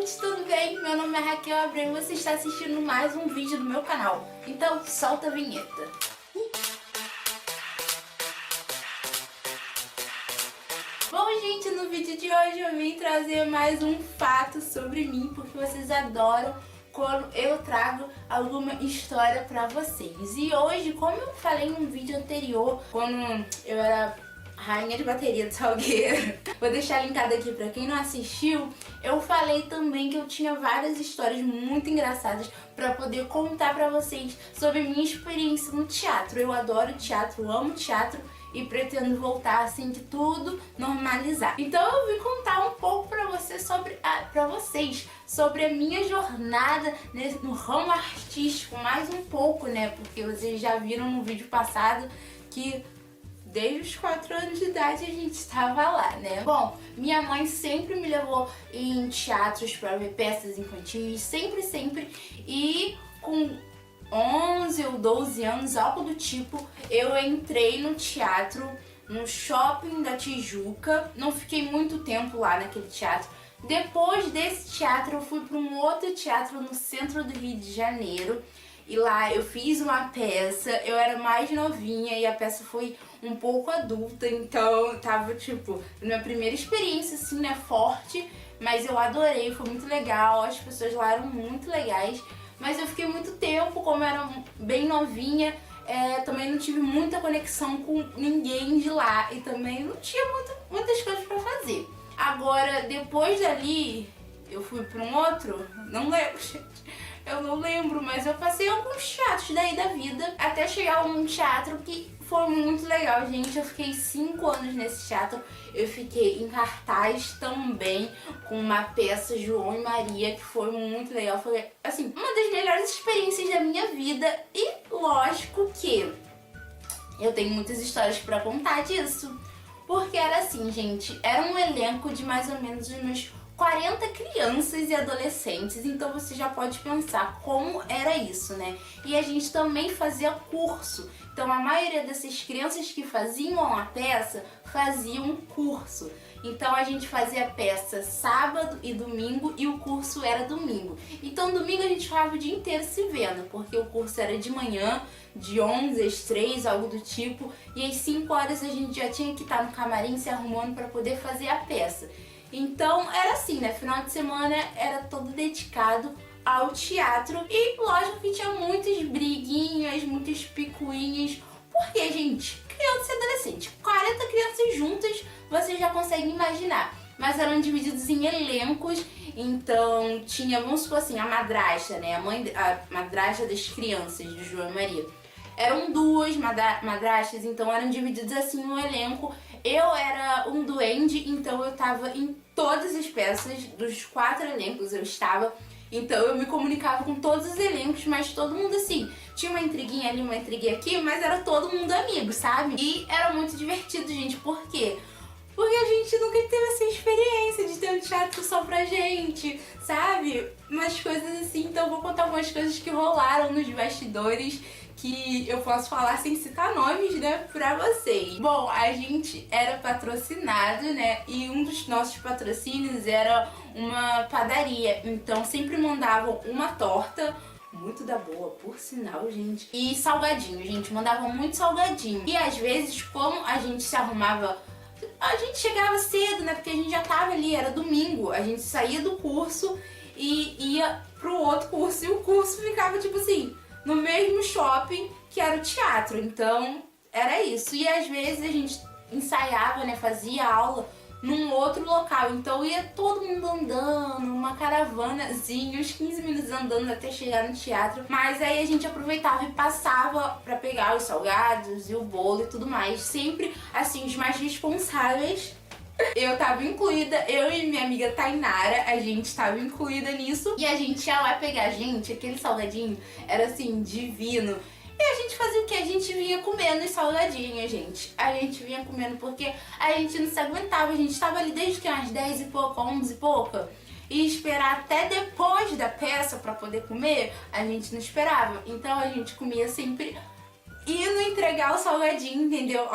gente, tudo bem? Meu nome é Raquel Abreu e você está assistindo mais um vídeo do meu canal. Então, solta a vinheta. Bom, gente, no vídeo de hoje eu vim trazer mais um fato sobre mim, porque vocês adoram quando eu trago alguma história pra vocês. E hoje, como eu falei num vídeo anterior, quando eu era rainha de bateria do Salgueiro, vou deixar linkado aqui pra quem não assistiu, eu falei também que eu tinha várias histórias muito engraçadas pra poder contar pra vocês sobre minha experiência no teatro. Eu adoro teatro, amo teatro e pretendo voltar assim que tudo normalizar. Então eu vim contar um pouco pra vocês sobre a minha jornada no ramo artístico, mais um pouco, né? Porque vocês já viram no vídeo passado que desde os 4 anos de idade a gente estava lá, né? Bom, minha mãe sempre me levou em teatros para ver peças infantis, sempre. E com 11 ou 12 anos, algo do tipo, eu entrei no teatro, no Shopping da Tijuca. Não fiquei muito tempo lá naquele teatro. Depois desse teatro, eu fui para um outro teatro no centro do Rio de Janeiro. E lá eu fiz uma peça, eu era mais novinha e a peça foi um pouco adulta, então tava tipo, minha primeira experiência assim, né, forte, mas eu adorei, foi muito legal, as pessoas lá eram muito legais, mas eu fiquei muito tempo, como eu era bem novinha, também não tive muita conexão com ninguém de lá e também não tinha muitas coisas pra fazer. Agora, depois dali, eu fui pra um outro, não lembro, gente. Eu não lembro, mas eu passei alguns teatros daí da vida até chegar a um teatro que foi muito legal, gente. Eu fiquei 5 anos nesse teatro. Eu fiquei em cartaz também com uma peça João e Maria, que foi muito legal. Foi, assim, uma das melhores experiências da minha vida. E lógico que eu tenho muitas histórias pra contar disso. Porque era assim, gente, era um elenco de mais ou menos uns 40 crianças e adolescentes, então você já pode pensar como era isso, né? E a gente também fazia curso, então a maioria dessas crianças que faziam a peça faziam um curso. Então a gente fazia a peça sábado e domingo e o curso era domingo. Então domingo a gente ficava o dia inteiro se vendo, porque o curso era de manhã, de 11 às 3, algo do tipo, e às 5 horas a gente já tinha que estar no camarim se arrumando para poder fazer a peça. Então era assim, né? Final de semana era todo dedicado ao teatro e lógico que tinha muitas briguinhas, muitas picuinhas, porque, gente, criança e adolescente, 40 crianças juntas, você já consegue imaginar. Mas eram divididos em elencos, então tinha, vamos supor assim, a madrasta, né? A madrasta das crianças de João e Maria. Eram duas madrastas, então eram divididos assim no elenco. Eu era um duende, então eu tava em todas as peças, dos 4 elencos eu estava. Então eu me comunicava com todos os elencos, mas todo mundo assim, tinha uma intriguinha ali, uma intriguinha aqui, mas era todo mundo amigo, sabe? E era muito divertido, gente, por quê? Porque a gente nunca teve essa experiência de ter um teatro só pra gente, sabe? Umas coisas assim, então eu vou contar algumas coisas que rolaram nos bastidores que eu posso falar sem citar nomes, né, pra vocês. Bom, a gente era patrocinado, né, e um dos nossos patrocínios era uma padaria, então sempre mandavam uma torta, muito da boa, por sinal, gente, e salgadinho, gente, mandavam muito salgadinho. E às vezes, como a gente se arrumava, a gente chegava cedo, né, porque a gente já tava ali, era domingo, a gente saía do curso e ia pro outro curso, e o curso ficava tipo assim, no mesmo shopping que era o teatro, então era isso. E às vezes a gente ensaiava, né, fazia aula num outro local, então ia todo mundo andando, uma caravanazinha, uns 15 minutos andando até chegar no teatro, mas aí a gente aproveitava e passava pra pegar os salgados e o bolo e tudo mais, sempre assim, os mais responsáveis. Eu tava incluída, eu e minha amiga Tainara, a gente tava incluída nisso. E a gente ia lá pegar, gente, aquele salgadinho era assim, divino. E a gente fazia o que? A gente vinha comendo os salgadinhos, gente. A gente vinha comendo porque a gente não se aguentava. A gente tava ali desde que umas 10 e pouco, 11 e pouca. E esperar até depois da peça pra poder comer, a gente não esperava. Então a gente comia sempre indo entregar o salgadinho, entendeu?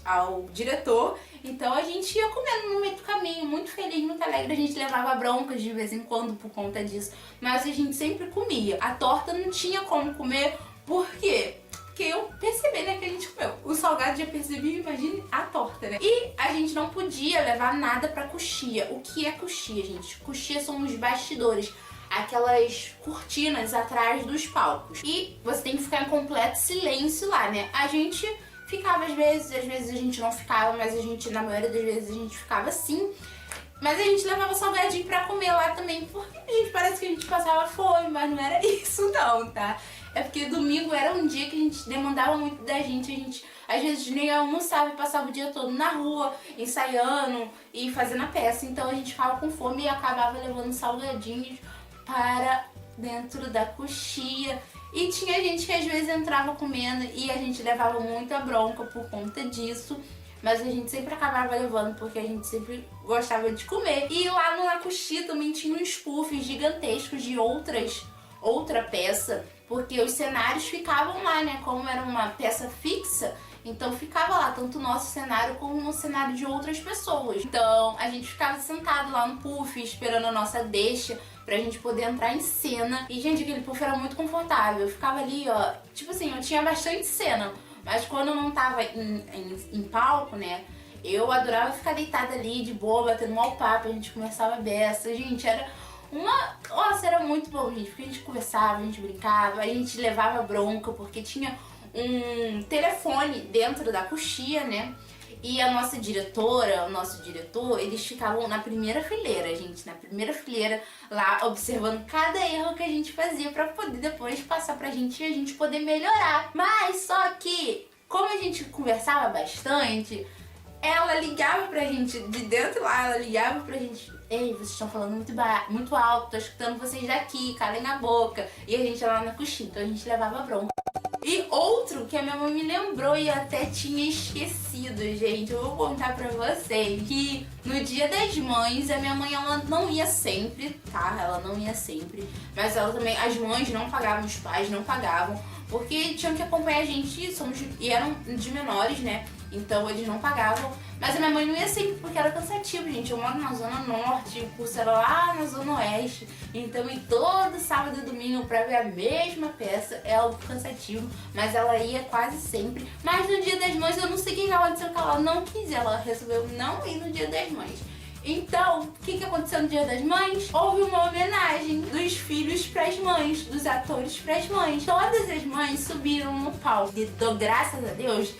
Ao diretor. Então a gente ia comendo no meio do caminho, muito feliz, muito alegre. A gente levava broncas de vez em quando por conta disso, mas a gente sempre comia. A torta não tinha como comer, por quê? Porque eu percebi, né, que a gente comeu. O salgado já percebi, imagine a torta, né? E a gente não podia levar nada pra coxia. O que é coxia, gente? Coxia são os bastidores, aquelas cortinas atrás dos palcos. E você tem que ficar em completo silêncio lá, né? A gente ficava às vezes a gente não ficava, mas a gente, na maioria das vezes, a gente ficava sim. Mas a gente levava salgadinho pra comer lá também, porque a gente parece que a gente passava fome, mas não era isso não, tá? É porque domingo era um dia que a gente demandava muito da gente, a gente às vezes nem almoçava e passava o dia todo na rua, ensaiando e fazendo a peça, então a gente ficava com fome e acabava levando salgadinhos para dentro da coxia. E tinha gente que às vezes entrava comendo e a gente levava muita bronca por conta disso. Mas a gente sempre acabava levando porque a gente sempre gostava de comer. E lá na coxia também tinha uns puffs gigantescos de outra peça. Porque os cenários ficavam lá, né? Como era uma peça fixa, então ficava lá tanto o nosso cenário como o cenário de outras pessoas. Então a gente ficava sentado lá no puff esperando a nossa deixa pra gente poder entrar em cena. E, gente, aquele puff era muito confortável. Eu ficava ali, ó, tipo assim, eu tinha bastante cena. Mas quando eu não tava em palco, né, eu adorava ficar deitada ali, de boa, batendo um papo, a gente conversava beça. Gente, era Nossa, era muito bom, gente, porque a gente conversava, a gente brincava, a gente levava bronca, porque tinha um telefone dentro da coxia, né? E a nossa diretora, o nosso diretor, eles ficavam na primeira fileira, gente, na primeira fileira, lá observando cada erro que a gente fazia pra poder depois passar pra gente e a gente poder melhorar. Mas só que, como a gente conversava bastante, ela ligava pra gente de dentro lá, ela ligava pra gente: ei, vocês estão falando muito alto, tô escutando vocês daqui, calem a boca. E a gente lá na coxinha, então a gente levava bronca. E outro que a minha mãe me lembrou e até tinha esquecido, gente, eu vou contar pra vocês, que no Dia das Mães, a minha mãe, ela não ia sempre, tá? Ela não ia sempre, mas ela também, as mães não pagavam, os pais não pagavam, porque tinham que acompanhar a gente, e eram de menores, né? Então eles não pagavam. Mas a minha mãe não ia sempre porque era cansativo, gente. Eu moro na Zona Norte, o curso era lá na Zona Oeste. Então ir todo sábado e domingo pra ver a mesma peça é algo cansativo. Mas ela ia quase sempre. Mas no Dia das Mães eu não sei o que aconteceu, que ela não quis. Ela resolveu não ir no Dia das Mães. Então, o que aconteceu no Dia das Mães? Houve uma homenagem dos filhos pras mães, dos atores pras mães. Todas as mães subiram no palco. E dou graças a Deus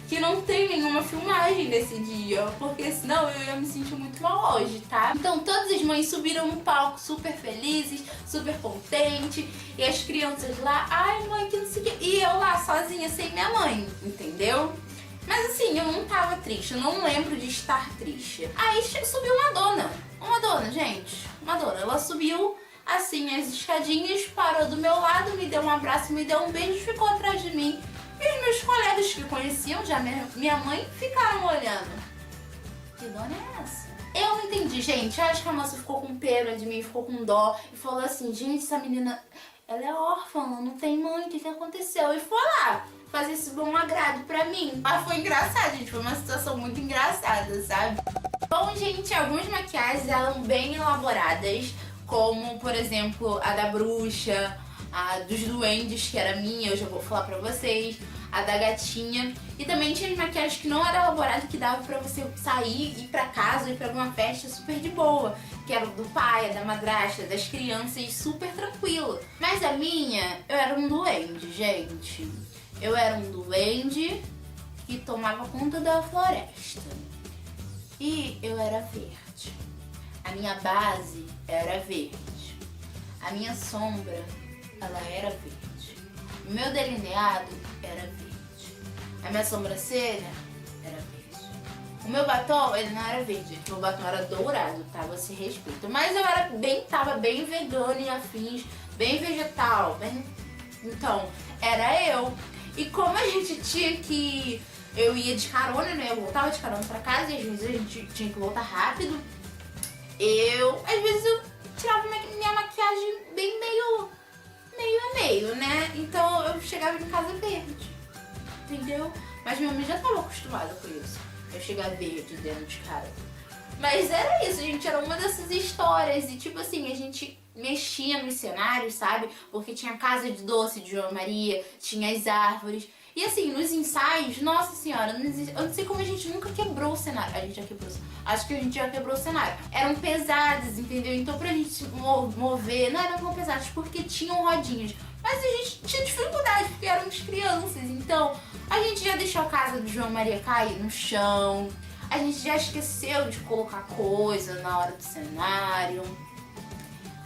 que não tem nenhuma filmagem desse dia, porque senão eu ia me sentir muito mal hoje, tá? Então todas as mães subiram no palco super felizes, super contentes, e as crianças lá, ai mãe, que não sei o que, e eu lá sozinha sem minha mãe, entendeu? Mas assim, eu não tava triste, eu não lembro de estar triste. Aí subiu uma dona, gente, uma dona, ela subiu assim as escadinhas, parou do meu lado, me deu um abraço, me deu um beijo, ficou atrás de mim. E os meus colegas que conheciam já minha mãe ficaram olhando. Que dona é essa? Eu não entendi, gente. Eu acho que a moça ficou com pena de mim, ficou com dó e falou assim: gente, essa menina, ela é órfã, ela não tem mãe, o que aconteceu? E foi lá fazer esse bom agrado pra mim. Mas foi engraçado, gente. Foi uma situação muito engraçada, sabe? Bom, gente, algumas maquiagens eram bem elaboradas, como, por exemplo, a da bruxa, a dos duendes, que era minha, eu já vou falar pra vocês, a da gatinha. E também tinha as maquiagens que não eram elaboradas, que dava pra você sair, ir pra casa, ir pra alguma festa super de boa, que era do pai, da madrasta, das crianças, super tranquilo. Mas a minha, eu era um duende, gente. Eu era um duende que tomava conta da floresta. E eu era verde. A minha base era verde. A minha sombra, ela era verde. O meu delineado era verde. A minha sobrancelha era verde. O meu batom, ele não era verde. O meu batom era dourado, tá? Você respeita. Mas eu era tava bem vegana e afins, bem vegetal, bem... Então, era eu. E como a gente tinha que... Eu ia de carona, né? Eu voltava de carona pra casa e às vezes a gente tinha que voltar rápido. Às vezes eu tirava minha maquiagem bem meio a meio, né? Então eu chegava em casa verde. entendeu? Mas minha mãe já tava acostumada com isso. Eu chegar verde dentro de casa. Mas era isso, gente, era uma dessas histórias. E tipo assim, a gente mexia nos cenários, sabe? Porque tinha casa de doce de João Maria, tinha as árvores. E assim, nos ensaios, nossa senhora, eu não sei como a gente nunca quebrou o cenário. A gente já quebrou, acho que a gente já quebrou o cenário. Eram pesados, entendeu? Então pra gente mover, não eram tão pesados porque tinham rodinhas. Mas a gente tinha dificuldade porque éramos crianças. Então a gente já deixou a casa do João Maria cair no chão. A gente já esqueceu de colocar coisa na hora do cenário.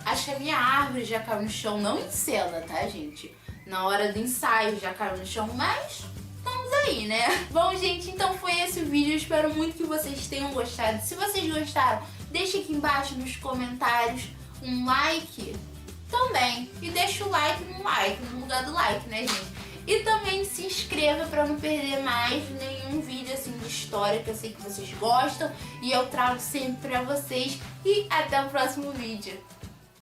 Acho que a minha árvore já caiu no chão, não em cena, tá, gente? Na hora do ensaio já caiu no chão, mas estamos aí, né? Bom, gente, então foi esse o vídeo. Eu espero muito que vocês tenham gostado. Se vocês gostaram, deixa aqui embaixo nos comentários um like também. E deixa o like no lugar do like, né, gente? E também se inscreva para não perder mais nenhum vídeo assim de história, que eu sei que vocês gostam. E eu trago sempre pra vocês. E até o próximo vídeo.